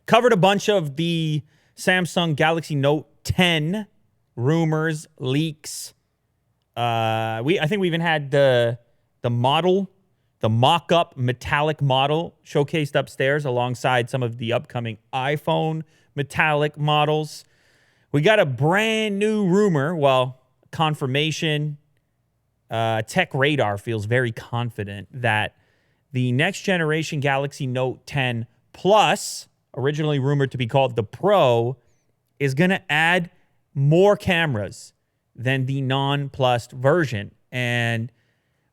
Covered a bunch of the Samsung Galaxy Note 10 rumors, leaks. I think we even had the model, the mock-up metallic model showcased upstairs alongside some of the upcoming iPhone metallic models. We got a brand new rumor, confirmation. Tech Radar feels very confident that the next generation Galaxy Note 10 Plus, originally rumored to be called the Pro, is going to add more cameras than the non-Plus version. And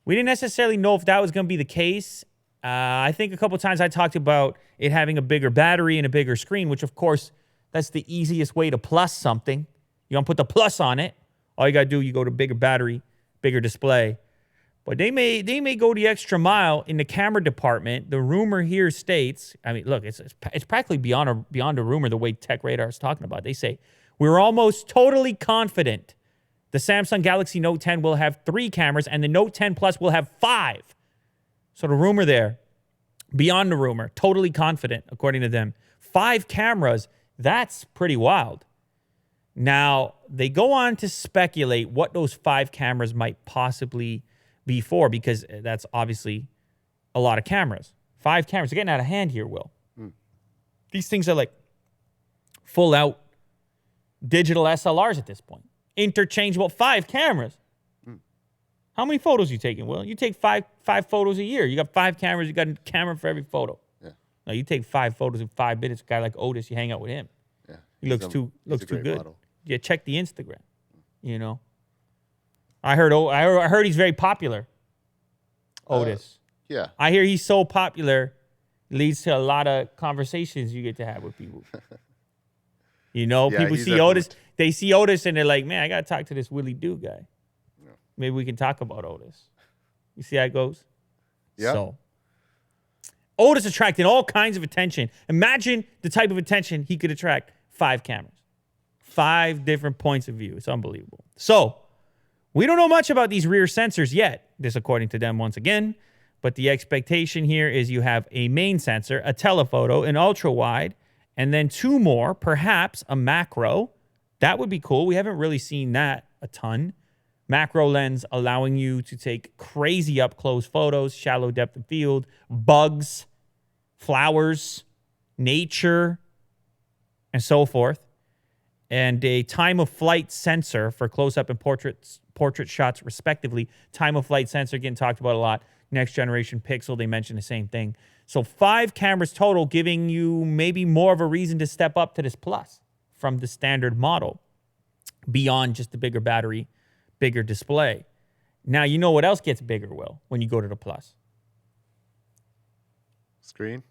we didn't necessarily know if that was going to be the case. I think a couple times I talked about it having a bigger battery and a bigger screen, which, of course, that's the easiest way to plus something. You don't put the plus on it. All you got to do, you go to bigger battery, bigger display. But they may go the extra mile in the camera department. The rumor here states, I mean, look, it's practically beyond a rumor the way Tech Radar is talking about. They say, we're almost totally confident the Samsung Galaxy Note 10 will have 3 cameras and the Note 10 Plus will have 5. So the rumor there, beyond the rumor, totally confident, according to them. 5 cameras, that's pretty wild. Now, they go on to speculate what those 5 cameras might possibly be for, because that's obviously a lot of cameras. 5 cameras. They're getting out of hand here, Will. These things are like full out digital SLRs at this point. Interchangeable 5 cameras. How many photos you taking, Will? You take five photos a year. You got 5 cameras. You got a camera for every photo. Yeah. Now you take 5 photos in 5 minutes. A guy like Otis, you hang out with him. Yeah. He looks too good. Model. Yeah, check the Instagram. You know. I heard he's very popular. Otis. Yeah. I hear he's so popular, leads to a lot of conversations you get to have with people. You know, people see Otis. They see Otis and they're like, man, I got to talk to this Willie Doo guy. Yeah. Maybe we can talk about Otis. You see how it goes? Yeah. So, Otis attracting all kinds of attention. Imagine the type of attention he could attract. 5 cameras. 5 different points of view. It's unbelievable. So, we don't know much about these rear sensors yet, this according to them once again. But the expectation here is you have a main sensor, a telephoto, an ultra-wide, and then 2 more, perhaps a macro. That would be cool. We haven't really seen that a ton. Macro lens allowing you to take crazy up-close photos, shallow depth of field, bugs, flowers, nature, and so forth. And a time-of-flight sensor for close-up and portrait shots, respectively. Time-of-flight sensor getting talked about a lot. Next-generation Pixel, they mentioned the same thing. So 5 cameras total, giving you maybe more of a reason to step up to this Plus from the standard model, beyond just the bigger battery, bigger display. Now, you know what else gets bigger, Will, when you go to the Plus? Screen,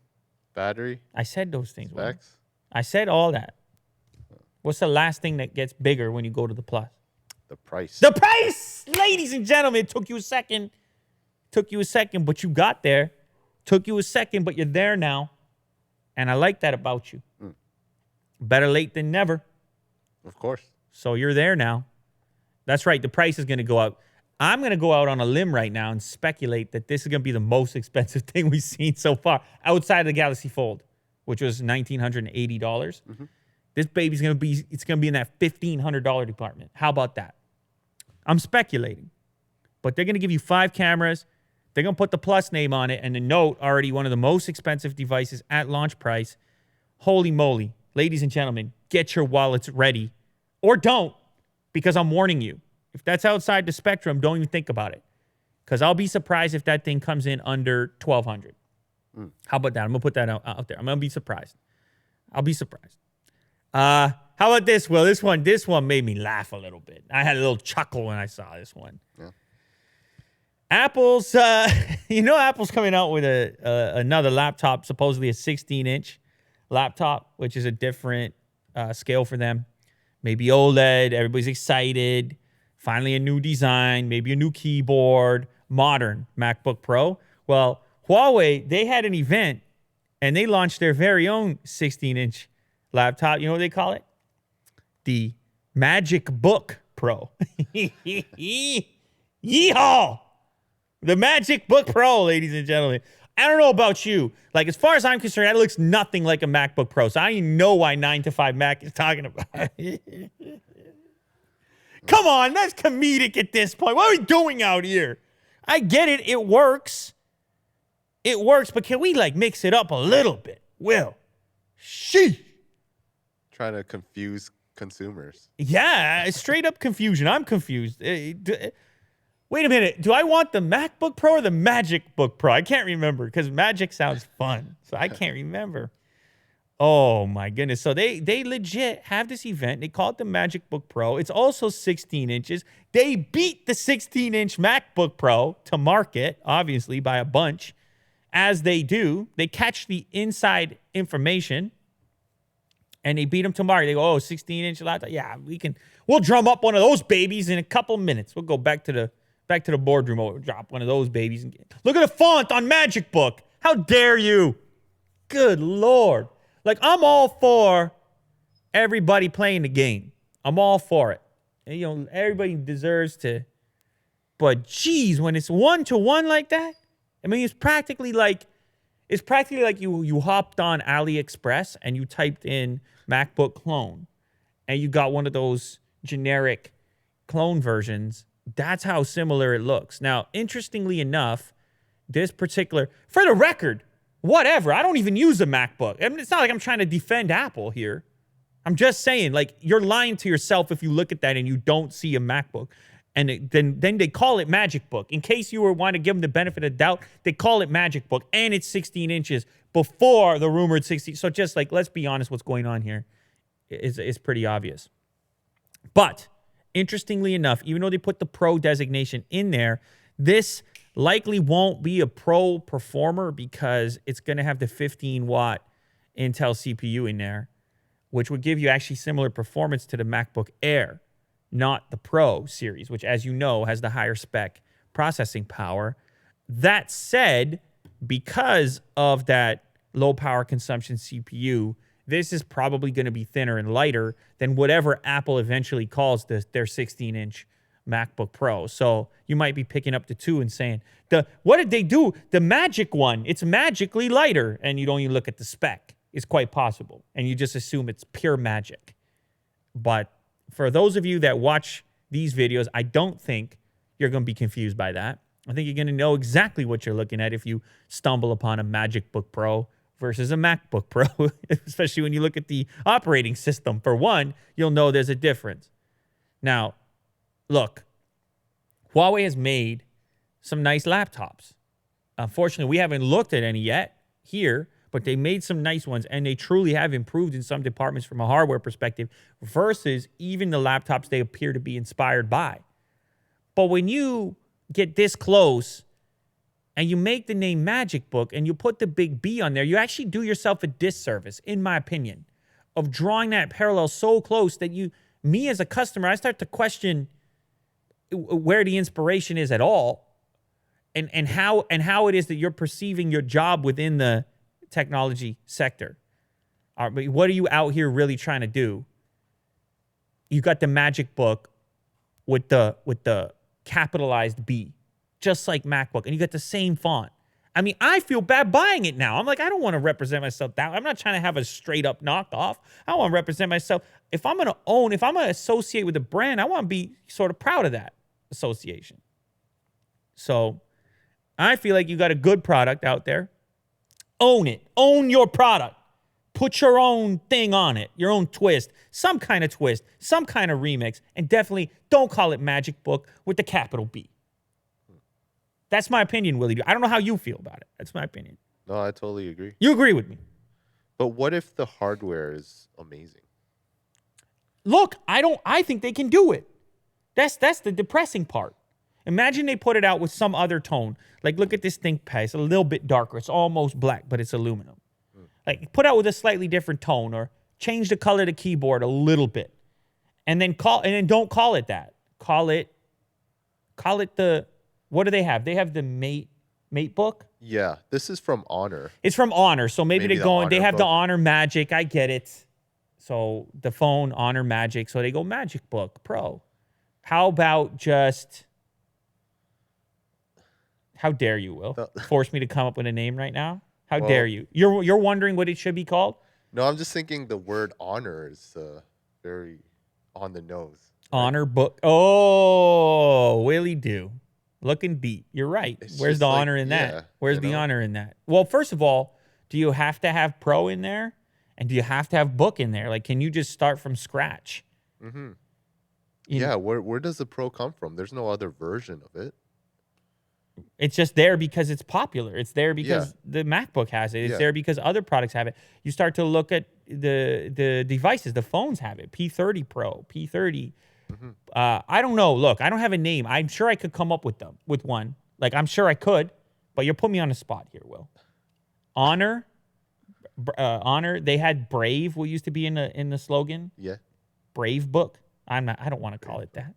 battery. I said those things, Will. Specs. I said all that. What's the last thing that gets bigger when you go to the Plus? The price. The price! Ladies and gentlemen, it took you a second. But you got there. Took you a second, but you're there now. And I like that about you. Better late than never. Of course. So you're there now. That's right. The price is going to go up. I'm going to go out on a limb right now and speculate that this is going to be the most expensive thing we've seen so far outside of the Galaxy Fold, which was $1,980. This baby's going to be in that $1,500 department. How about that? I'm speculating. But they're going to give you 5 cameras. They're going to put the Plus name on it, and the Note, already one of the most expensive devices at launch price. Holy moly. Ladies and gentlemen, get your wallets ready. Or don't, because I'm warning you. If that's outside the spectrum, don't even think about it. Because I'll be surprised if that thing comes in under $1,200. How about that? I'm going to put that out there. I'm going to be surprised. I'll be surprised. How about this, Will? This one made me laugh a little bit. I had a little chuckle when I saw this one. Yeah. Apple's, Apple's coming out with another laptop, supposedly a 16-inch laptop, which is a different scale for them. Maybe OLED. Everybody's excited. Finally, a new design. Maybe a new keyboard. Modern MacBook Pro. Well, Huawei, they had an event, and they launched their very own 16-inch laptop. You know what they call it? The Magic Book Pro. Yeehaw! The Magic Book Pro, ladies and gentlemen. I don't know about you. Like, as far as I'm concerned, that looks nothing like a MacBook Pro. So I know why 9 to 5 Mac is talking about it. Come on, that's comedic at this point. What are we doing out here? I get it. It works. It works, but can we, like, mix it up a little bit? Will. Sheesh. Trying to confuse consumers. Yeah, straight up confusion. I'm confused. Wait a minute. Do I want the MacBook Pro or the Magic Book Pro? I can't remember because Magic sounds fun. So I can't remember. Oh, my goodness. So they legit have this event. They call it the Magic Book Pro. It's also 16 inches. They beat the 16-inch MacBook Pro to market, obviously, by a bunch. As they do, they catch the inside information and they beat them to market. They go, 16-inch laptop. Yeah, we'll drum up one of those babies in a couple minutes. We'll go back to the boardroom. We'll drop one of those babies. Look at the font on Magic Book. How dare you? Good Lord. Like, I'm all for everybody playing the game. I'm all for it. And, everybody deserves to. But, geez, when it's 1-to-1 like that, I mean, it's practically like you hopped on AliExpress and you typed in MacBook clone and you got one of those generic clone versions. That's how similar it looks. Now, interestingly enough, this particular, for the record, whatever, I don't even use a MacBook. I mean, it's not like I'm trying to defend Apple here. I'm just saying, like, you're lying to yourself if you look at that and you don't see a MacBook. And then they call it Magic Book. In case you want to give them the benefit of doubt, they call it Magic Book, and it's 16 inches before the rumored 16. So just like, let's be honest, what's going on here is pretty obvious. But interestingly enough, even though they put the Pro designation in there, this likely won't be a Pro performer because it's going to have the 15-watt Intel CPU in there, which would give you actually similar performance to the MacBook Air. Not the Pro series, which, as you know, has the higher spec processing power. That said, because of that low power consumption CPU, this is probably going to be thinner and lighter than whatever Apple eventually calls their 16-inch MacBook Pro. So you might be picking up the two and saying, what did they do? The Magic one, it's magically lighter, and you don't even look at the spec. It's quite possible, and you just assume it's pure magic. But for those of you that watch these videos, I don't think you're going to be confused by that. I think you're going to know exactly what you're looking at if you stumble upon a Magic Book Pro versus a MacBook Pro, especially when you look at the operating system. For one, you'll know there's a difference. Now, look, Huawei has made some nice laptops. Unfortunately, we haven't looked at any yet here, but they made some nice ones, and they truly have improved in some departments from a hardware perspective versus even the laptops they appear to be inspired by. But when you get this close and you make the name Magic Book and you put the big B on there, you actually do yourself a disservice, in my opinion, of drawing that parallel so close that me as a customer, I start to question where the inspiration is at all and how it is that you're perceiving your job within the technology sector. But what are you out here really trying to do? You got the Magic Book with the capitalized B, just like MacBook, and you got the same font. I mean, I feel bad buying it now. I'm like, I don't want to represent myself that way. I'm not trying to have a straight up knockoff. I want to represent myself. If I'm going to associate with a brand, I want to be sort of proud of that association. So I feel like you got a good product out there. Own it. Own your product. Put your own thing on it, your own twist, some kind of remix, and definitely don't call it Magic Book with the capital B. That's my opinion, Willie. I don't know how you feel about it. That's my opinion. No, I totally agree. You agree with me? But what if the hardware is amazing? Look, I think they can do it. That's the depressing part. Imagine they put it out with some other tone. Like, look at this ThinkPad. It's a little bit darker. It's almost black, but it's aluminum. Like, put out with a slightly different tone, or change the color of the keyboard a little bit. And then don't call it that. Call it the, what do they have? They have the Mate Book? Yeah, this is from Honor. It's from Honor. So maybe they're going, they have the book. Honor Magic. I get it. So the phone, Honor Magic. So they go Magic Book Pro. How about just How dare you, Will? The- Force me to come up with a name right now? How Well- dare you? You're wondering what it should be called? No, I'm just thinking the word honor is very on the nose. right? Honor book. Oh, Willie do. Looking deep. You're right. It's Where's just the like, honor in yeah, that? Where's you the know? honor in that? Well, first of all, do you have to have pro in there? And do you have to have book in there? Like, can you just start from scratch? Mm-hmm. You Yeah, know, where does the Pro come from? There's no other version of it. it's just there because it's popular. It's there because Yeah. the MacBook has it. It's Yeah. there because other products have it. You start to look at the devices. The phones have it. P30 Pro, P30. Mm-hmm. I don't know. Look, I don't have a name. I'm sure I could come up with one. Like, I'm sure I could, but you're putting me on the spot here, Will. Honor. Honor. They had Brave. What used to be in the slogan? Yeah. Brave book. I don't want to call it that.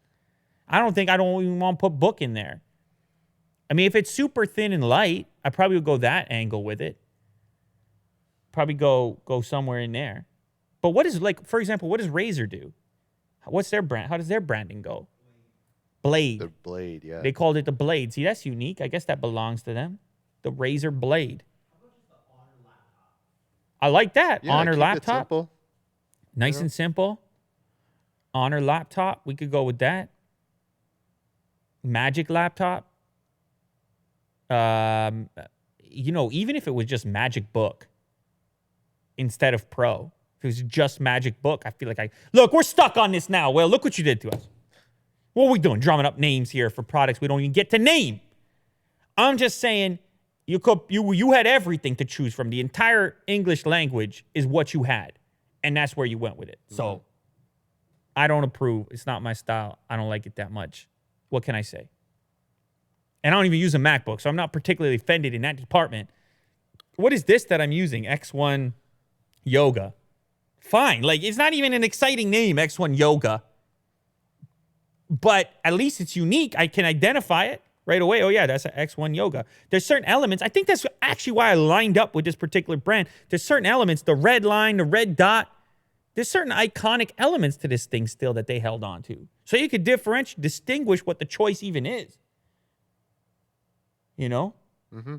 I don't even want to put book in there. I mean, if it's super thin and light, I probably would go that angle with it. Probably go somewhere in there. But what is, like, for example, what does Razer do? What's their brand? How does their branding go? Blade. The blade, yeah. They called it the Blade. See, that's unique. I guess that belongs to them. The Razer Blade. I like that. Yeah, Honor keep it laptop. simple. Nice know? and simple. Honor laptop. We could go with that. Magic laptop. Even if it was just Magic Book instead of Pro, if it was just Magic Book, I feel like look, we're stuck on this now. Well, look what you did to us. What are we doing? Drumming up names here for products we don't even get to name. I'm just saying you had everything to choose from. The entire English language is what you had, and that's where you went with it. So I don't approve. It's not my style. I don't like it that much. What can I say? And I don't even use a MacBook, so I'm not particularly offended in that department. What is this that I'm using? X1 Yoga. Fine. Like, it's not even an exciting name, X1 Yoga. But at least it's unique. I can identify it right away. Oh, yeah, that's an X1 Yoga. There's certain elements. I think that's actually why I lined up with this particular brand. There's certain elements, the red line, the red dot. There's certain iconic elements to this thing still that they held on to. So you could distinguish what the choice even is. You know? Mm-hmm.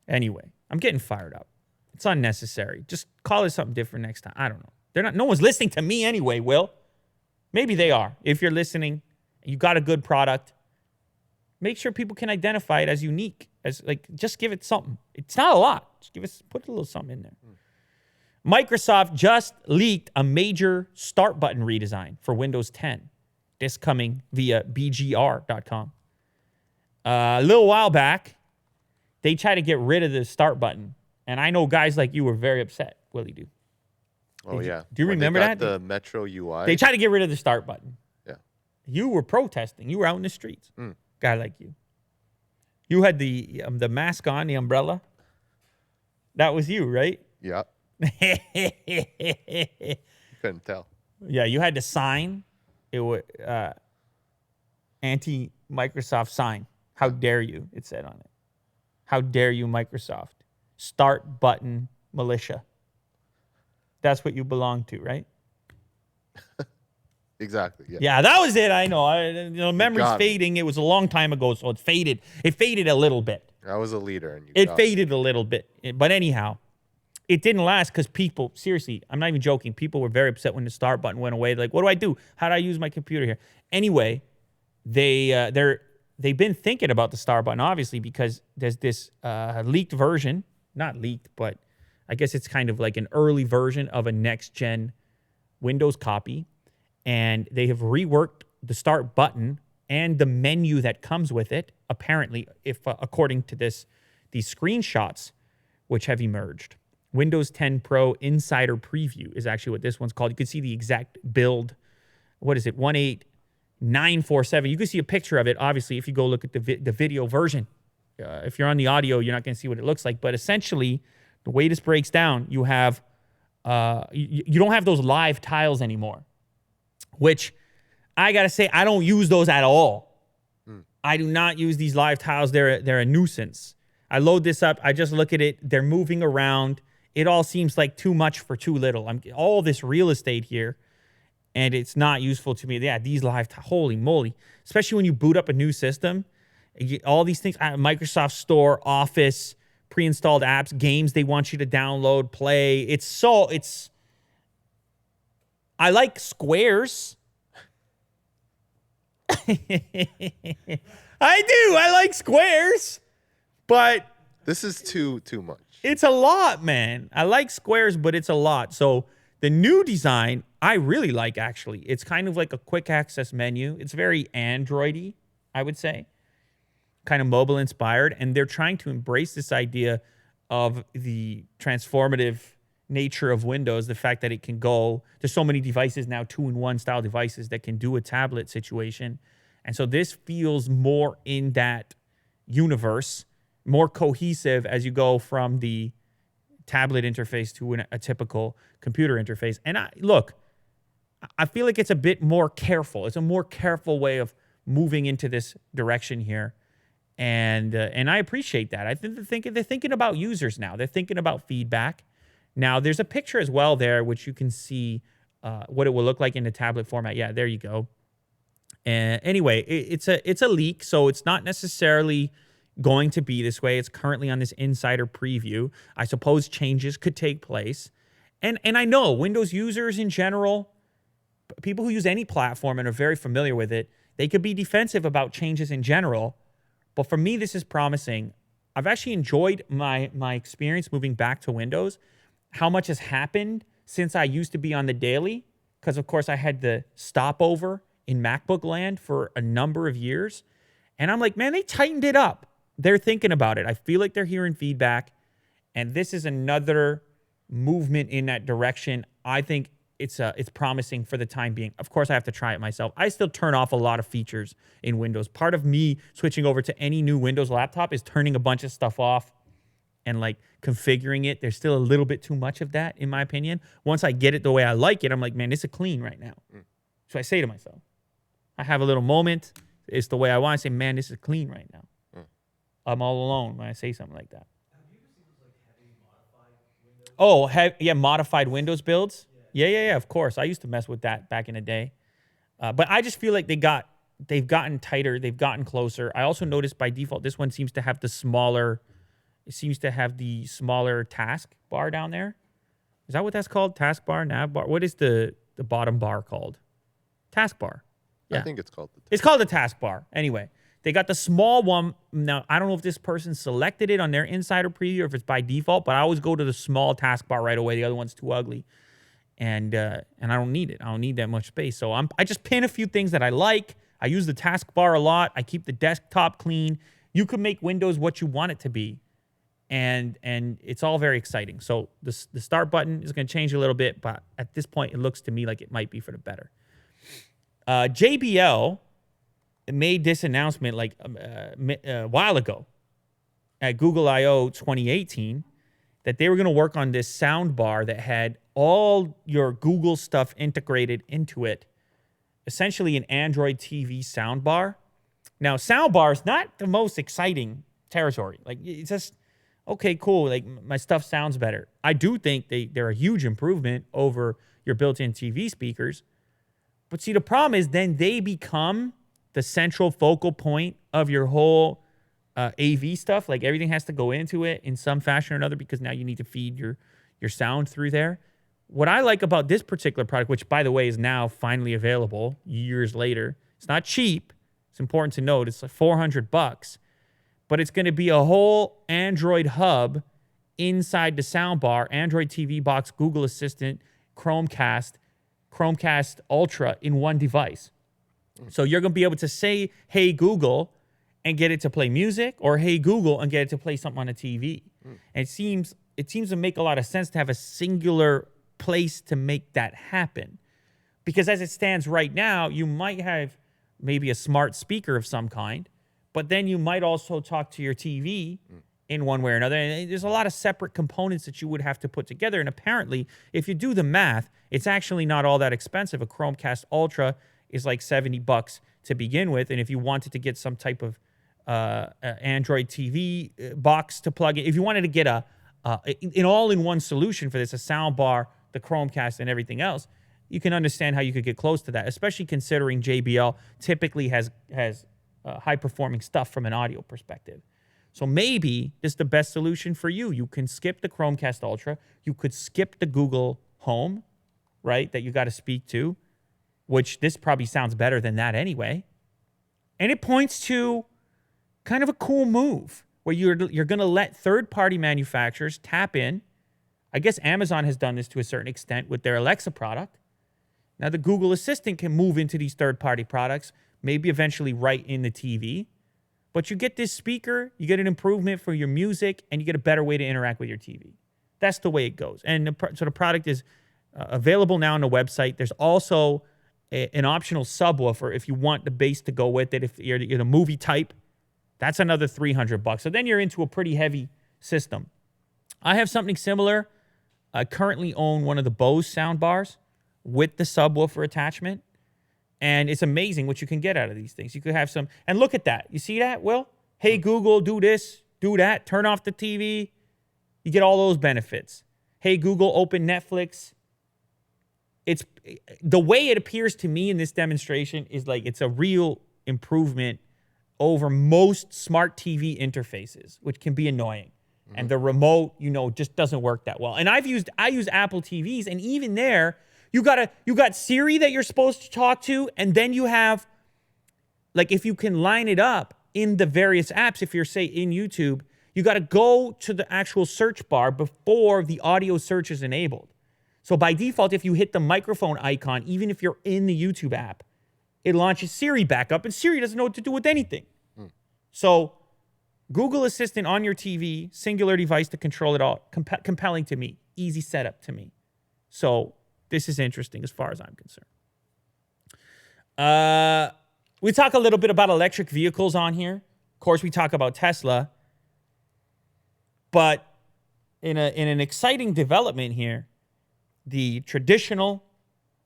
Anyway, I'm getting fired up. It's unnecessary. Just call it something different next time. I don't know. No one's listening to me anyway, Will. Maybe they are. If you're listening, you got a good product, make sure people can identify it as unique. Just give it something. It's not a lot. Just put a little something in there. Microsoft just leaked a major start button redesign for Windows 10. This coming via bgr.com. A little while back, they tried to get rid of the start button. And I know guys like you were very upset. Willie do. Oh, yeah. Do you When they remember got that? the Metro UI. They tried to get rid of the start button. Yeah. You were protesting. You were out in the streets. Guy like you. You had the mask on, the umbrella. That was you, right? Yeah. You couldn't tell. Yeah, you had to sign. It was anti-Microsoft sign. How dare you? It said on it. How dare you, Microsoft? Start button militia. That's what you belong to, right? Exactly. Yeah. Yeah, that was it. I know. Memory's got me. fading. It was a long time ago, so it faded. It faded a little bit. I was a leader, and you It got me. faded a little bit. But anyhow, it didn't last because people, seriously, I'm not even joking. People were very upset when the start button went away. They're like, what do I do? How do I use my computer here? Anyway, they've been thinking about the start button, obviously, because there's this leaked version. Not leaked, but I guess it's kind of like an early version of a next-gen Windows copy. And they have reworked the start button and the menu that comes with it, apparently, if according to these screenshots, which have emerged. Windows 10 Pro Insider Preview is actually what this one's called. You can see the exact build. What is it? 18947. You can see a picture of it, obviously, if you go look at the video version. If you're on the audio, you're not going to see what it looks like. But essentially, the way this breaks down, you have you don't have those live tiles anymore, which I got to say, I don't use those at all. I do not use these live tiles. They're a nuisance. I load this up. I just look at it. They're moving around. It all seems like too much for too little. I'm all this real estate here, and it's not useful to me. Yeah, these live tiles, holy moly. Especially when you boot up a new system, All these things, Microsoft Store, Office, pre-installed apps, games they want you to download, play. I like squares. I do. I like squares, but This is too much. it's a lot, man. I like squares, but it's a lot. So the new design, I really like, actually. It's kind of like a quick access menu. It's very Android-y, I would say. Kind of mobile inspired. And they're trying to embrace this idea of the transformative nature of Windows, the fact that it can go, there's so many devices now, 2-in-1 style devices that can do a tablet situation. And so this feels more in that universe, more cohesive as you go from the tablet interface to a typical computer interface. And I feel like it's a bit more careful. It's a more careful way of moving into this direction here. And I appreciate that. I think they're thinking about users now. They're thinking about feedback. Now, there's a picture as well there, which you can see what it will look like in the tablet format. Yeah, there you go. And anyway, it's a leak, so it's not necessarily going to be this way. It's currently on this insider preview. I suppose changes could take place. And I know Windows users in general, people who use any platform and are very familiar with it, they could be defensive about changes in general. But for me, this is promising. I've actually enjoyed my experience moving back to Windows. How much has happened since I used to be on the daily? Because, of course, I had the stopover in MacBook land for a number of years. And I'm like, man, they tightened it up. They're thinking about it. I feel like they're hearing feedback. And this is another movement in that direction. I think it's promising for the time being. Of course, I have to try it myself. I still turn off a lot of features in Windows. Part of me switching over to any new Windows laptop is turning a bunch of stuff off and like configuring it. There's still a little bit too much of that, in my opinion. Once I get it the way I like it, I'm like, man, this is clean right now. So I say to myself, I have a little moment. It's the way I want to say, man, this is clean right now. I'm all alone when I say something like that. Have you ever seen those like heavy modified Windows? Modified Windows builds? Yeah, of course. I used to mess with that back in the day. But I just feel like they've gotten tighter. They've gotten closer. I also noticed by default, this one seems to have the smaller task bar down there. Is that what that's called? Task bar, nav bar? What is the bottom bar called? Task bar. Yeah. I think it's called It's called the task bar. Anyway, they got the small one. Now, I don't know if this person selected it on their insider preview or if it's by default, but I always go to the small task bar right away. The other one's too ugly. And I don't need it. I don't need that much space. So I just pin a few things that I like. I use the taskbar a lot. I keep the desktop clean. You can make Windows what you want it to be. And it's all very exciting. So the start button is going to change a little bit, but at this point, it looks to me like it might be for the better. JBL made this announcement like a while ago at Google I/O 2018 that they were going to work on this sound bar that had all your Google stuff integrated into it, essentially an Android TV sound bar. Now, sound bar is not the most exciting territory. Like, it's just, okay, cool. Like, my stuff sounds better. I do think they're a huge improvement over your built-in TV speakers. But see, the problem is then they become the central focal point of your whole AV stuff. Like, everything has to go into it in some fashion or another because now you need to feed your sound through there. What I like about this particular product, which, by the way, is now finally available years later, it's not cheap. It's important to note. It's like $400, but it's going to be a whole Android hub inside the soundbar, Android TV box, Google Assistant, Chromecast Ultra in one device. So you're going to be able to say, hey, Google, and get it to play music, or hey, Google, and get it to play something on a TV. And it seems to make a lot of sense to have a singular place to make that happen. Because as it stands right now, you might have maybe a smart speaker of some kind, but then you might also talk to your TV in one way or another. And there's a lot of separate components that you would have to put together. And apparently, if you do the math, it's actually not all that expensive. A Chromecast Ultra is like $70 to begin with. And if you wanted to get some type of Android TV box to plug in, if you wanted to get an all-in-one solution for this, a sound bar, the Chromecast, and everything else, you can understand how you could get close to that, especially considering JBL typically has high-performing stuff from an audio perspective. So maybe this is the best solution for you. You can skip the Chromecast Ultra. You could skip the Google Home, right, that you got to speak to, which this probably sounds better than that anyway. And it points to kind of a cool move where you're going to let third-party manufacturers tap in. I guess Amazon has done this to a certain extent with their Alexa product. Now the Google Assistant can move into these third-party products, maybe eventually right in the TV. But you get this speaker, you get an improvement for your music, and you get a better way to interact with your TV. That's the way it goes. And so the product is available now on the website. There's also an optional subwoofer if you want the bass to go with it. If you're the movie type, that's another $300. So then you're into a pretty heavy system. I have something similar. I currently own one of the Bose soundbars with the subwoofer attachment. And it's amazing what you can get out of these things. You could have some, and look at that. You see that, Will? Hey, Google, do this, do that, turn off the TV. You get all those benefits. Hey, Google, open Netflix. It's the way it appears to me in this demonstration is like it's a real improvement over most smart TV interfaces, which can be annoying. Mm-hmm. And the remote, just doesn't work that well. And I use Apple TVs, and even there, you got Siri that you're supposed to talk to, and then you have, like, if you can line it up in the various apps, if you're, say, in YouTube, you got to go to the actual search bar before the audio search is enabled. So by default, if you hit the microphone icon, even if you're in the YouTube app, it launches Siri back up, and Siri doesn't know what to do with anything. So Google Assistant on your TV, singular device to control it all, compelling to me, easy setup to me. So this is interesting as far as I'm concerned. We talk a little bit about electric vehicles on here. Of course, we talk about Tesla. But in an exciting development here, the traditional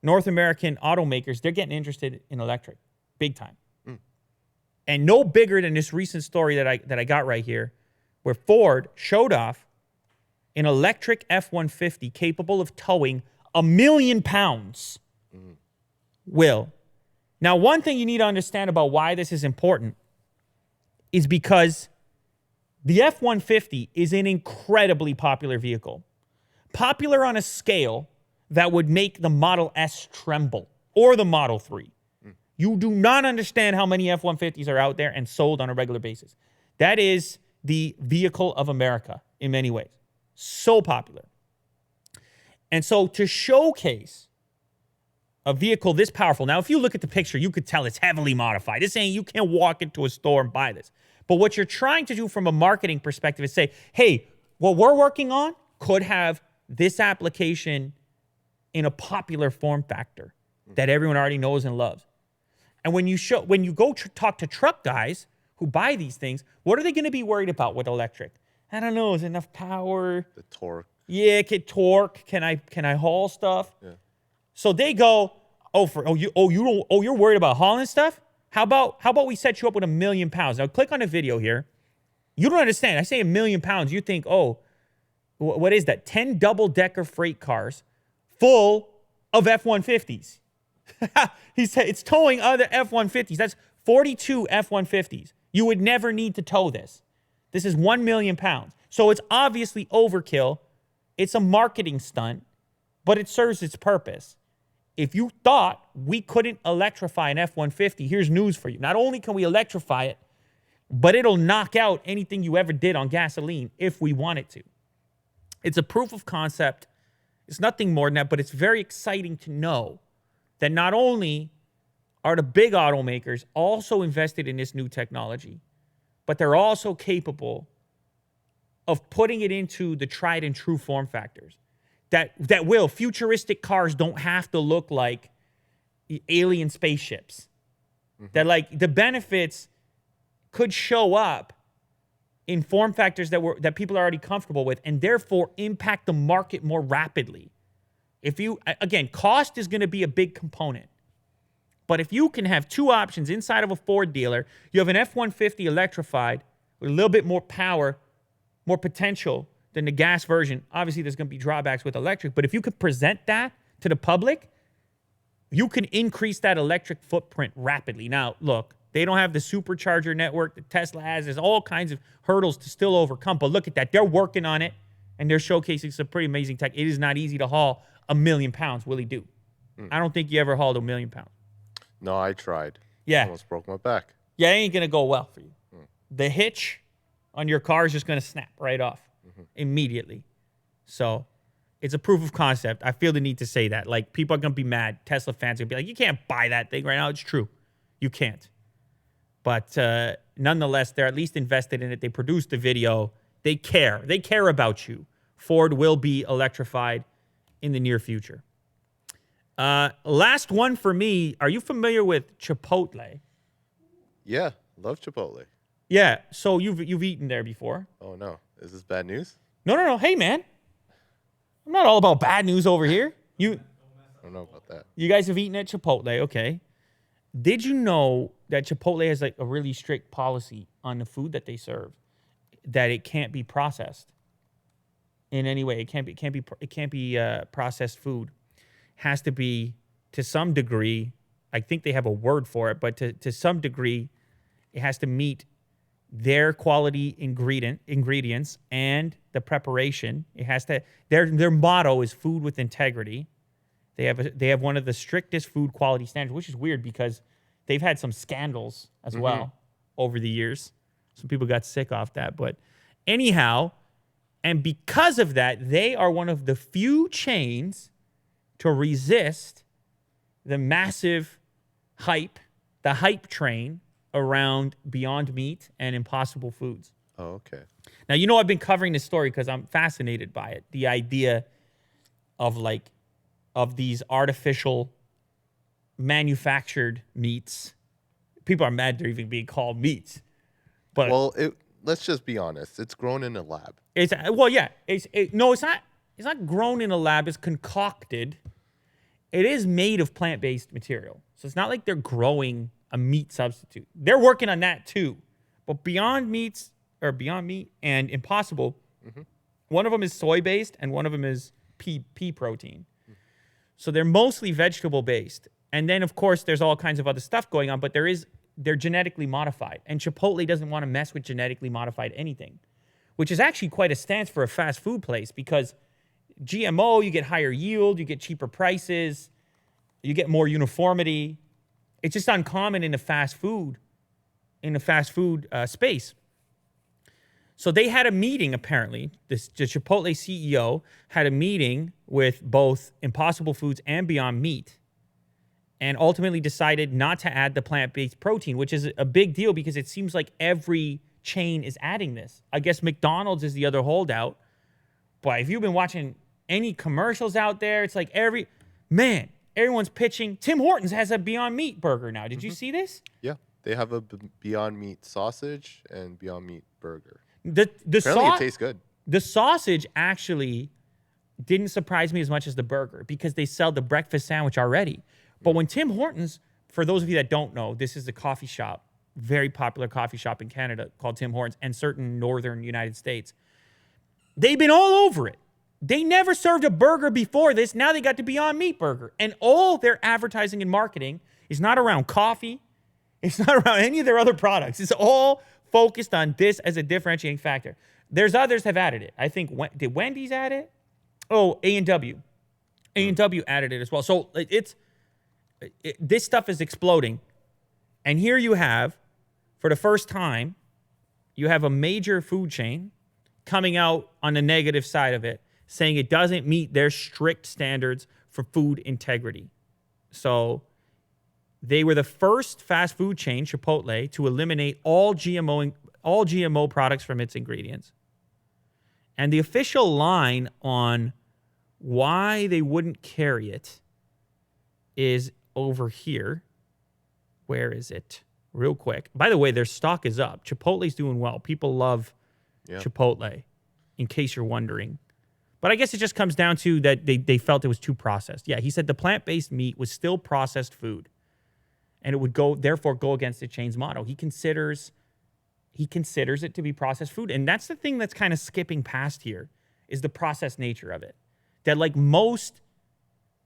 North American automakers, they're getting interested in electric big time. And no bigger than this recent story that I got right here, where Ford showed off an electric F-150 capable of towing 1 million pounds. Will. Now, one thing you need to understand about why this is important is because the F-150 is an incredibly popular vehicle. Popular on a scale that would make the Model S tremble, or the Model 3. You do not understand how many F-150s are out there and sold on a regular basis. That is the vehicle of America in many ways. So popular. And so to showcase a vehicle this powerful, now if you look at the picture, you could tell it's heavily modified. This ain't, you can't walk into a store and buy this. But what you're trying to do from a marketing perspective is say, hey, what we're working on could have this application in a popular form factor that everyone already knows and loves. And when you go talk to truck guys who buy these things, what are they going to be worried about with electric? I don't know. Is enough power? The torque. Yeah, torque. Can I haul stuff? Yeah. So they go, you're worried about hauling stuff? How about we set you up with 1 million pounds? Now click on the video here. You don't understand. I say 1 million pounds. You think, what is that? 10 double-decker freight cars full of F-150s. He said it's towing other F-150s. That's 42 F-150s. You would never need to tow this. This is 1 million pounds. So it's obviously overkill. It's a marketing stunt, but it serves its purpose. If you thought we couldn't electrify an F-150, here's news for you. Not only can we electrify it, but it'll knock out anything you ever did on gasoline if we wanted to. It's a proof of concept. It's nothing more than that, but it's very exciting to know that not only are the big automakers also invested in this new technology, but they're also capable of putting it into the tried and true form factors. That futuristic cars don't have to look like alien spaceships. Mm-hmm. That like the benefits could show up in form factors that people are already comfortable with, and therefore impact the market more rapidly. Cost is going to be a big component. But if you can have two options inside of a Ford dealer, you have an F-150 electrified with a little bit more power, more potential than the gas version. Obviously, there's going to be drawbacks with electric, but if you could present that to the public, you can increase that electric footprint rapidly. Now, look, They don't have the supercharger network that Tesla has. There's all kinds of hurdles to still overcome. But look at that. They're working on it, and they're showcasing some pretty amazing tech. It is not easy to haul 1 million pounds, will he do? I don't think you ever hauled 1 million pounds. No, I tried. Yeah. Almost broke my back. Yeah, it ain't going to go well for you. The hitch on your car is just going to snap right off immediately. So it's a proof of concept. I feel the need to say that. Like, people are going to be mad. Tesla fans are going to be like, you can't buy that thing right now. It's true. You can't. But nonetheless, they're at least invested in it. They produced the video. They care. They care about you. Ford will be electrified in the near future. Last one for me. Are you familiar with Chipotle? Yeah, love Chipotle. Yeah. So you've eaten there before. Oh, no. Is this bad news? No. Hey, man. I'm not all about bad news over here. I don't know about that. You guys have eaten at Chipotle, okay. Did you know that Chipotle has like a really strict policy on the food that they serve, that it can't be processed in any way? It can't be processed food. Has to be, to some degree, I think they have a word for it, but to some degree, it has to meet their quality ingredients and the preparation. It has to. Their motto is food with integrity. They have one of the strictest food quality standards, which is weird because they've had some scandals as well over the years. Some people got sick off that, but anyhow, and because of that, they are one of the few chains to resist the massive hype, the hype train around Beyond Meat and Impossible Foods. Oh, okay. Now, I've been covering this story because I'm fascinated by it. The idea of these artificial manufactured meats. People are mad they're even being called meats. But let's just be honest. It's grown in a lab. It's not. It's not grown in a lab. It's concocted. It is made of plant-based material. So it's not like they're growing a meat substitute. They're working on that too. But Beyond Meat and Impossible, one of them is soy-based and one of them is pea protein. So they're mostly vegetable-based. And then, of course, there's all kinds of other stuff going on, but they're genetically modified. And Chipotle doesn't want to mess with genetically modified anything, which is actually quite a stance for a fast food place because GMO, you get higher yield, you get cheaper prices, you get more uniformity. It's just uncommon in the fast food space. So they had a meeting, apparently. The Chipotle CEO had a meeting with both Impossible Foods and Beyond Meat and ultimately decided not to add the plant-based protein, which is a big deal because it seems like every chain is adding this. I guess McDonald's is the other holdout. But if you've been watching any commercials out there, it's like everyone's pitching. Tim Hortons has a Beyond Meat burger now. Did you see this? Yeah, they have a Beyond Meat sausage and Beyond Meat burger. Apparently it tastes good. The sausage actually didn't surprise me as much as the burger because they sell the breakfast sandwich already. But when Tim Hortons, for those of you that don't know, this is a coffee shop, very popular coffee shop in Canada called Tim Hortons and certain northern United States. They've been all over it. They never served a burger before this. Now they got the Beyond Meat burger. And all their advertising and marketing is not around coffee. It's not around any of their other products. It's all focused on this as a differentiating factor. There's others have added it. I think, did Wendy's add it? Oh, A&W. A&W added it as well. So this stuff is exploding. And here you have, for the first time, you have a major food chain coming out on the negative side of it, saying it doesn't meet their strict standards for food integrity. So they were the first fast food chain, Chipotle, to eliminate all GMO products from its ingredients. And the official line on why they wouldn't carry it is over here. Where is it? Real quick. By the way, their stock is up. Chipotle's doing well. People love Chipotle, in case you're wondering. But I guess it just comes down to that they felt it was too processed. Yeah, he said the plant-based meat was still processed food, and it would therefore go against the chain's motto. He considers it to be processed food, and that's the thing that's kind of skipping past here is the processed nature of it. That like most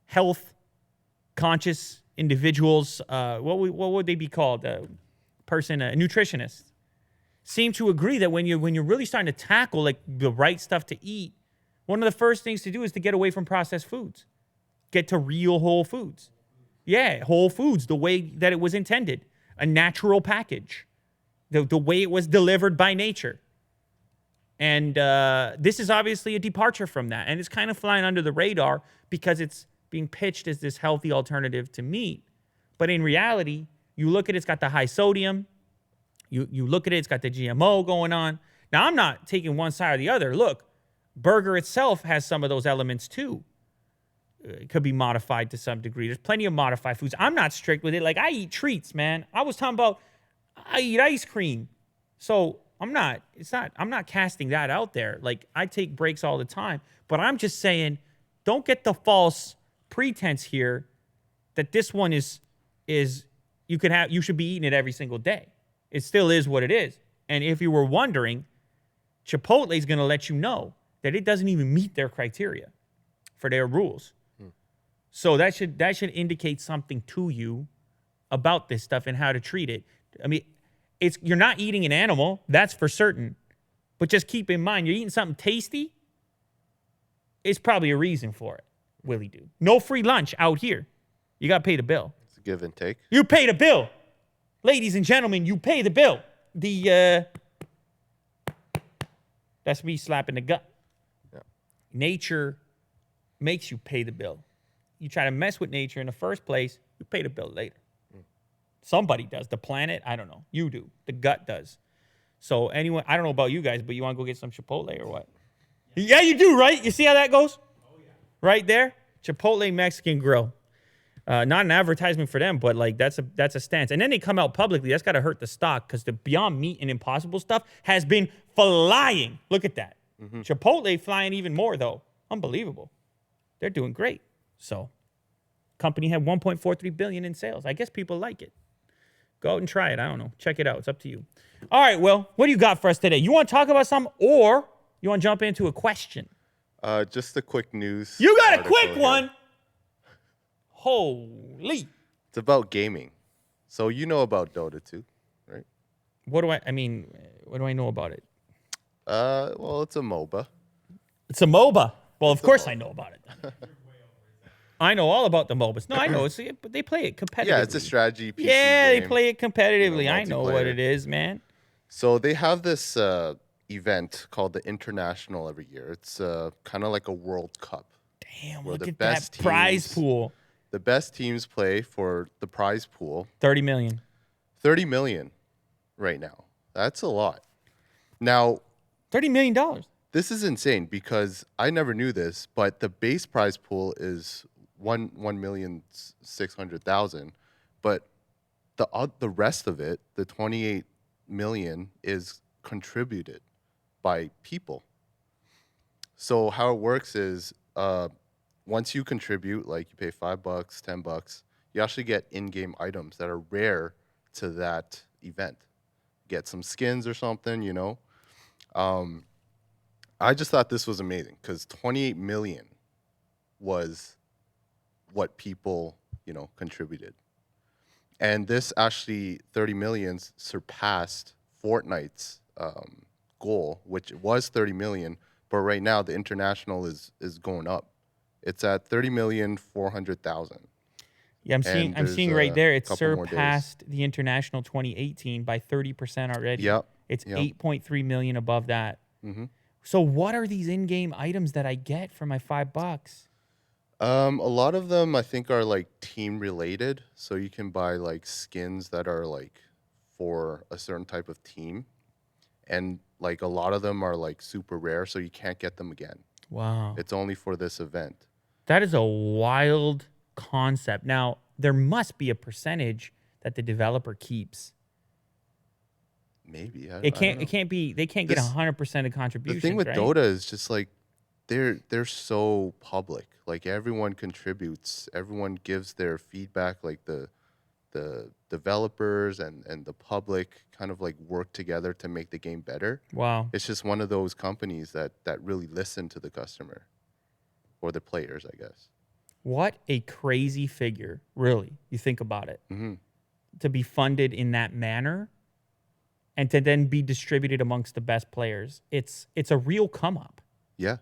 health-conscious individuals, what would they be called? person, a nutritionist, seem to agree that when you're really starting to tackle like the right stuff to eat, one of the first things to do is to get away from processed foods, get to real whole foods. Yeah, whole foods, the way that it was intended, a natural package, the way it was delivered by nature. And this is obviously a departure from that. And it's kind of flying under the radar because it's being pitched as this healthy alternative to meat. But in reality, you look at it, it's got the high sodium. You look at it, it's got the GMO going on. Now, I'm not taking one side or the other. Look, burger itself has some of those elements too. It could be modified to some degree. There's plenty of modified foods. I'm not strict with it. Like, I eat treats, man. I was talking about I eat ice cream. So I'm not casting that out there. Like, I take breaks all the time. But I'm just saying, don't get the false pretense here that this one is you should be eating it every single day. It still is what it is. And if you were wondering, Chipotle is going to let you know that it doesn't even meet their criteria for their rules. So that should indicate something to you about this stuff and how to treat it. I mean, you're not eating an animal, that's for certain. But just keep in mind, you're eating something tasty. It's probably a reason for it, Willie do. No free lunch out here. You got to pay the bill. It's a give and take. You pay the bill. Ladies and gentlemen, you pay the bill. That's me slapping the gut. Yeah. Nature makes you pay the bill. You try to mess with nature in the first place, you pay the bill later. Somebody does. The planet, I don't know. You do. The gut does. So anyway, I don't know about you guys, but you want to go get some Chipotle or what? Yeah, you do, right? You see how that goes? Oh, yeah. Right there? Chipotle Mexican Grill. Not an advertisement for them, but like that's a stance. And then they come out publicly. That's got to hurt the stock because the Beyond Meat and Impossible stuff has been flying. Look at that. Mm-hmm. Chipotle flying even more, though. Unbelievable. They're doing great. So company had $1.43 billion in sales. I guess people like it. Go out and try it. I don't know. Check it out. It's up to you. All right, Will, what do you got for us today? You want to talk about something or you want to jump into a question? Just a quick news. You got a quick one? Holy. It's about gaming. So you know about Dota 2, right? What do I know about it? Well, it's a MOBA. It's a MOBA. Well, of course I know about it. I know all about the MOBAs. No, I know. But they play it competitively. Yeah, it's a strategy PC Yeah, game, they play it competitively. you know, I know what it is, man. So they have this event called the International every year. It's kind of like a World Cup. Damn, look at that prize pool. The best teams play for the prize pool. 30 million. 30 million right now. That's a lot. Now, $30 million. This is insane because I never knew this, but the base prize pool is 1,600,000, but the rest of it, the 28 million, is contributed by people. So how it works is once you contribute, like you pay $5, $10, you actually get in-game items that are rare to that event. Get some skins or something, you know. I just thought this was amazing because 28 million was what people, you know, contributed. And this actually 30 million surpassed Fortnite's goal, which was 30 million, but right now the international is going up. It's at 30,400,000. Yeah, I'm seeing right there it surpassed the international 2018 by 30% already. Yep. It's 8.3 million above that. Mm-hmm. So what are these in-game items that I get for my $5? A lot of them I think are like team related, so you can buy like skins that are like for a certain type of team, and like a lot of them are like super rare, so you can't get them again. Wow. It's only for this event. That is a wild concept. Now, there must be a percentage that the developer keeps. Maybe. It can't be. They can't get 100% of contributions. The thing with right? Dota is just like they're so public. Like everyone contributes. Everyone gives their feedback. Like the developers and the public kind of like work together to make the game better. Wow. It's just one of those companies that really listen to the customer or the players, I guess. What a crazy figure, really. You think about it. Mm-hmm. To be funded in that manner. and to then be distributed amongst the best players. It's a real come up. Yeah.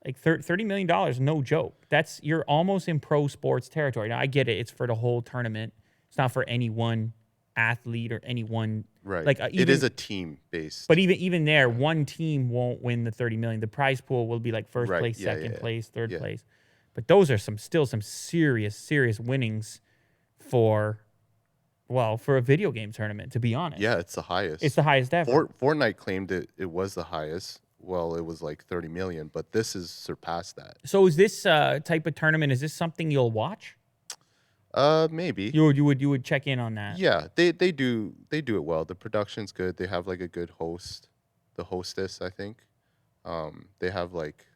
Like $30 million, no joke. You're almost in pro sports territory. Now I get it; it's for the whole tournament. It's not for any one athlete or any one. Right. Like it is a team based. But even there, one team won't win the 30 million. The prize pool will be like first place, second place, third place. But those are still some serious winnings for a video game tournament, to be honest. Yeah, it's the highest. It's the highest ever. Fortnite claimed it was the highest. Well, it was like 30 million, but this has surpassed that. So is this type of tournament, is this something you'll watch? Maybe. You would check in on that. Yeah, they do it well. The production's good. They have like a good host, the hostess, I think. They have like,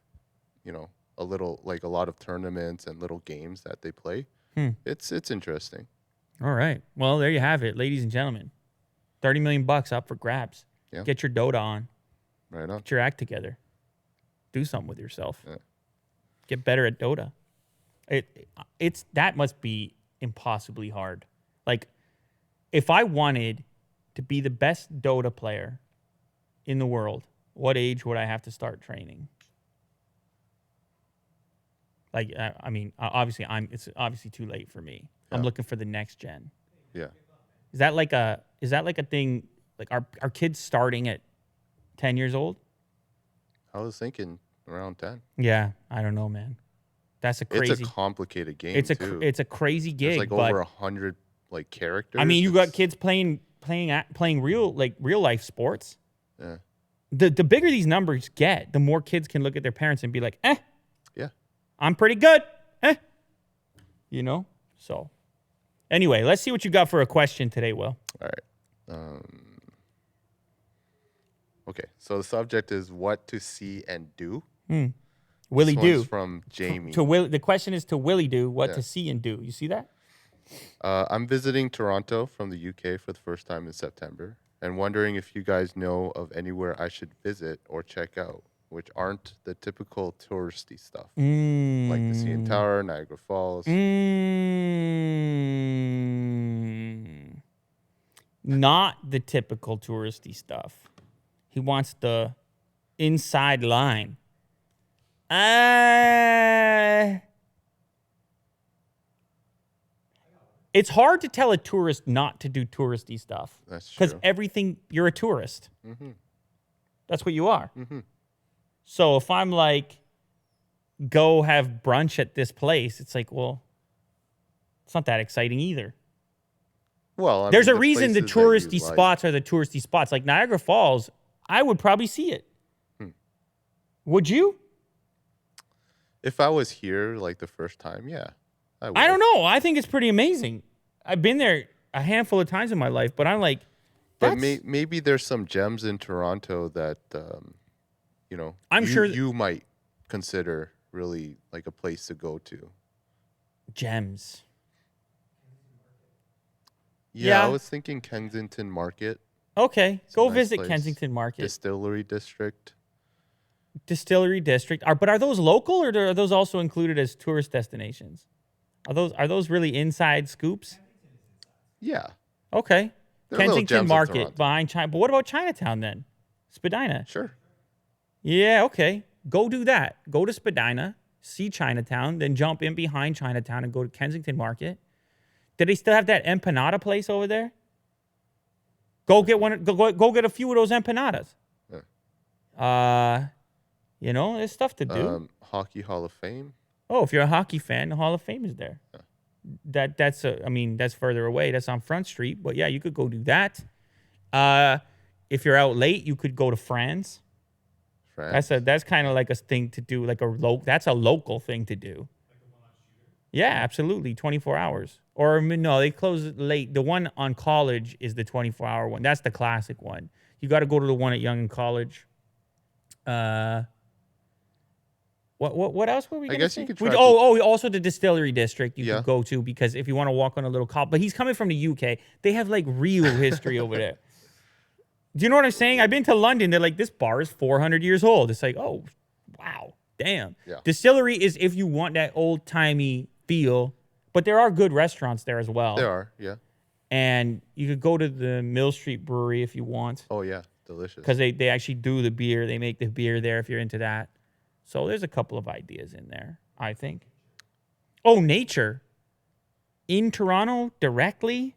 a lot of tournaments and little games that they play. It's interesting. All right. Well, there you have it, ladies and gentlemen. $30 million up for grabs. Yeah. Get your Dota on. Right on. Get your act together. Do something with yourself. Yeah. Get better at Dota. That must be impossibly hard. Like, if I wanted to be the best Dota player in the world, what age would I have to start training? Like, obviously it's obviously too late for me. Yeah. I'm looking for the next gen. Yeah. Is that like a thing? Like, are kids starting at 10 years old? I was thinking around 10. Yeah, I don't know, man. That's a crazy. It's a complicated game. It's a crazy gig. There's like over 100 like characters. I mean, you got kids playing real life sports. Yeah. The bigger these numbers get, the more kids can look at their parents and be like, yeah, I'm pretty good. So anyway, let's see what you got for a question today, Will. All right. Okay, so the subject is what to see and do. Willie do. From Jamie. The question is to Willie do what to see and do. You see that? I'm visiting Toronto from the UK for the first time in September and wondering if you guys know of anywhere I should visit or check out, which aren't the typical touristy stuff, like the CN Tower, Niagara Falls. Not the typical touristy stuff. He wants the inside line. It's hard to tell a tourist not to do touristy stuff. That's true. Because you're a tourist. Mm-hmm. That's what you are. Mm-hmm. So if I'm like, go have brunch at this place, it's like, well, it's not that exciting either. Well, there's a reason the touristy spots are the touristy spots. Like Niagara Falls, I would probably see it. Would you? If I was here like the first time, yeah. I would. I don't know. I think it's pretty amazing. I've been there a handful of times in my life, but I'm like, but maybe there's some gems in Toronto that, I'm sure you might consider really like a place to go to. Gems. Yeah, I was thinking Kensington Market. Okay, go visit Kensington Market. Distillery District. But are those local or are those also included as tourist destinations? Are those really inside scoops? Yeah. Okay. Kensington Market behind China. But what about Chinatown then? Spadina. Sure. Yeah, okay. Go do that. Go to Spadina, see Chinatown, then jump in behind Chinatown and go to Kensington Market. Do they still have that empanada place over there? Go get one. Go get a few of those empanadas. Yeah. There's stuff to do. Hockey Hall of Fame. Oh, if you're a hockey fan, the Hall of Fame is there. Yeah. That's further away. That's on Front Street. But yeah, you could go do that. If you're out late, you could go to France. That's kind of like a thing to do. That's a local thing to do. Yeah, absolutely. 24 hours. Or no, they close it late. The one on College is the 24-hour one. That's the classic one. You got to go to the one at Yonge and College. What else were we going to say? You could try also the Distillery District you could go to, because if you want to walk on a little cobble. But he's coming from the UK. They have like real history over there. Do you know what I'm saying? I've been to London. They're like, this bar is 400 years old. It's like, oh, wow, damn. Yeah. Distillery is if you want that old-timey feel, but there are good restaurants there as well. There are, yeah. And you could go to the Mill Street Brewery if you want, Oh yeah, delicious. because they actually do the beer. They make the beer there if you're into that. So there's a couple of ideas in there, I think. Oh, nature. In Toronto directly?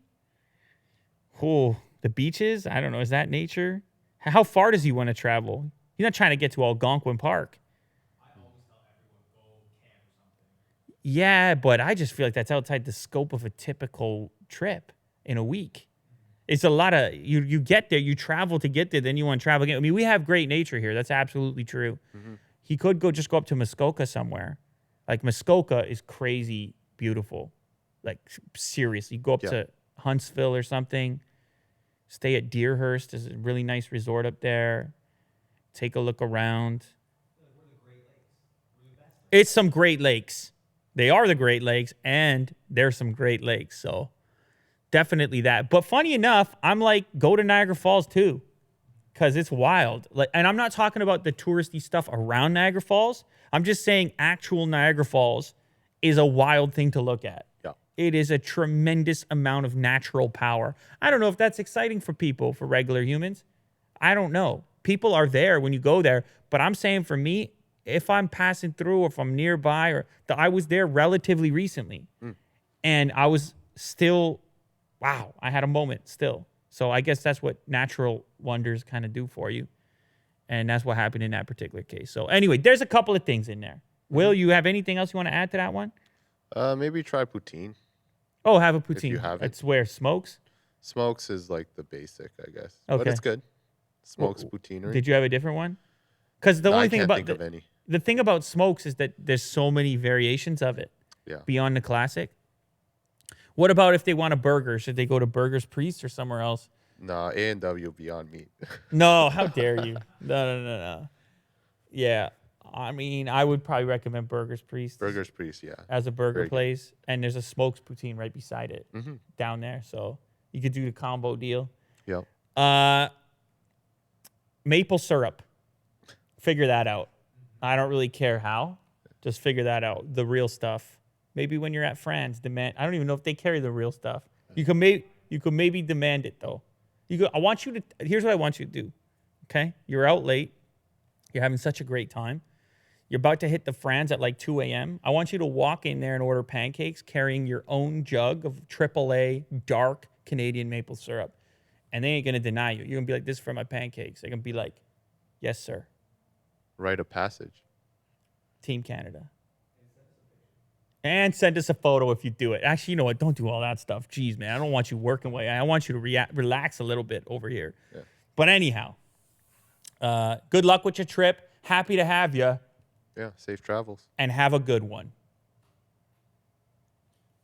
Oh, the beaches? I don't know. Is that nature? How far does he want to travel? He's not trying to get to Algonquin Park. Yeah, but I just feel like that's outside the scope of a typical trip in a week. It's a lot of you get there, you travel to get there, then you want to travel again. I mean, we have great nature here. That's absolutely true. Mm-hmm. He could go up to Muskoka somewhere. Like Muskoka is crazy beautiful. Like seriously, go up to Huntsville or something. Stay at Deerhurst. There's a really nice resort up there. Take a look around. It's some Great Lakes. They are the Great Lakes, and there's some Great Lakes. So definitely that. But funny enough, I'm like, go to Niagara Falls too, because it's wild. Like, and I'm not talking about the touristy stuff around Niagara Falls. I'm just saying actual Niagara Falls is a wild thing to look at. Yeah. It is a tremendous amount of natural power. I don't know if that's exciting for people, for regular humans. I don't know. People are there when you go there, but I'm saying for me, if I'm passing through or if I'm nearby, I was there relatively recently, and I was still, wow, I had a moment still. So I guess that's what natural wonders kind of do for you, and that's what happened in that particular case. So anyway, there's a couple of things in there. Will, you have anything else you want to add to that one? Maybe try poutine. Oh, have a poutine. you have it. It's where Smokes. Smokes is like the basic, I guess. Okay. But it's good. Smokes poutineery. Did you have a different one? Because the No, only I thing can't about think of any. the thing about Smokes is that there's so many variations of it. Yeah. Beyond the classic. What about if they want a burger? Should they go to Burgers Priest or somewhere else? Nah, A&W Beyond Meat. No, how dare you? No. Yeah, I mean, I would probably recommend Burgers Priest. Burgers Priest, yeah. As a burger Very good. place, and there's a Smokes poutine right beside it down there, so you could do the combo deal. Yep. Maple syrup. Figure that out. I don't really care how. Just figure that out. The real stuff. Maybe when you're at Fran's, demand. I don't even know if they carry the real stuff. You could maybe demand it though. Here's what I want you to do. Okay? You're out late. You're having such a great time. You're about to hit the Fran's at like 2 a.m. I want you to walk in there and order pancakes carrying your own jug of AAA dark Canadian maple syrup. And they ain't going to deny you. You're going to be like, this is for my pancakes. They're going to be like, yes, sir. Rite of passage. Team Canada. And send us a photo if you do it. Actually, you know what? Don't do all that stuff. Jeez, man. I don't want you working away. I want you to relax a little bit over here. Yeah. But anyhow, good luck with your trip. Happy to have you. Yeah, safe travels. And have a good one.